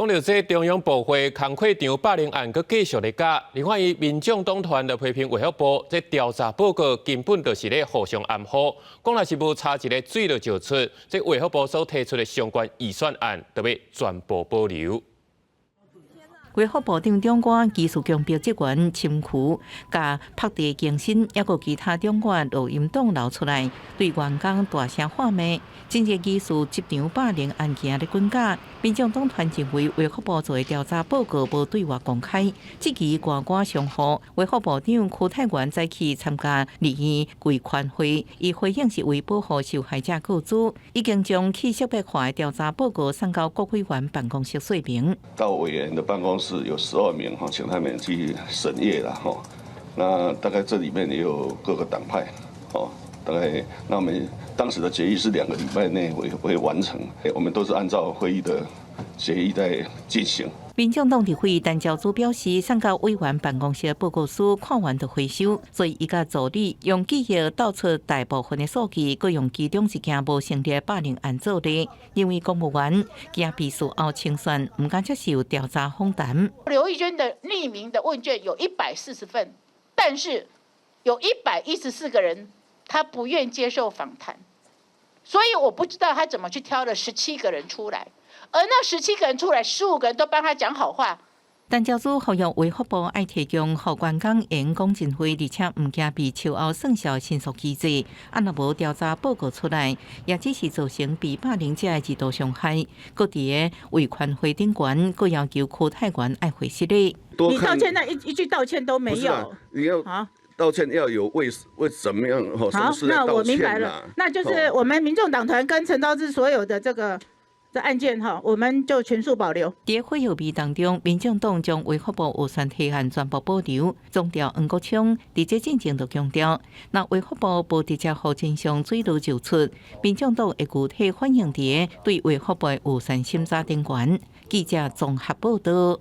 讲到这中央部会工课场霸凌案，佮继续咧加，另外伊民众党团的批评卫福部，这调查报告根本就是咧互相暗唬，讲若是无查一个水就出，这卫福部所提出的相关预算案，就要全部保留。卫福部长长官技术强标职员侵权，甲拍地更新，抑个其他长官录音档流出来，对员工大声喊骂。政治技术集场霸凌案件咧滚价，民众党团认为卫福部做的调查报告无对外公开，这期挂挂上号，卫福部长柯泰源再去参加利益规款会，伊回应是为保护受害者告知，已经将去识别化的调查报告送到国会员办公室说明。到委员的办公室有12名哈，请他们去审阅了哈。那大概这里面也有各个党派哦，大概那我们当时的决议是2个礼拜内会完成，我们都是按照会议的决议在进行。民众党伫会议单交组表示，送到委员办公室的报告书看完就回收，所以伊甲助理用记忆倒出大部分的数据，佮用其中一件无成立霸凌案做例，因为公务员惊被事后清算，唔敢接受调查访谈。刘义娟的匿名的问卷有140份，但是有114个人他不愿接受访谈，所以我不知道他怎么去挑了17个人出来。而那17个人出来，15个人都帮他讲好话。单交组呼吁卫福部爱提供互员工员工进会，而且唔惊被秋后算销申诉机制。啊，若无调查报告出来，也只是造成被霸凌者的极度伤害。各地的维权会顶悬，各要求柯泰源爱回失礼。你到现在一句道歉都没有。你要道歉要有为什么样什么事那我道歉明白了，那就是我们民众党团跟陈昭志所有的这案件我们就全数保留。在会议当中，民众党将卫福部预算提案全部保留。总调黄国昌伫这进程就强调，若卫福部无直接互真相水落就出，民众党会具体反映伫对卫福部的预算审查顶悬。记者综合报道。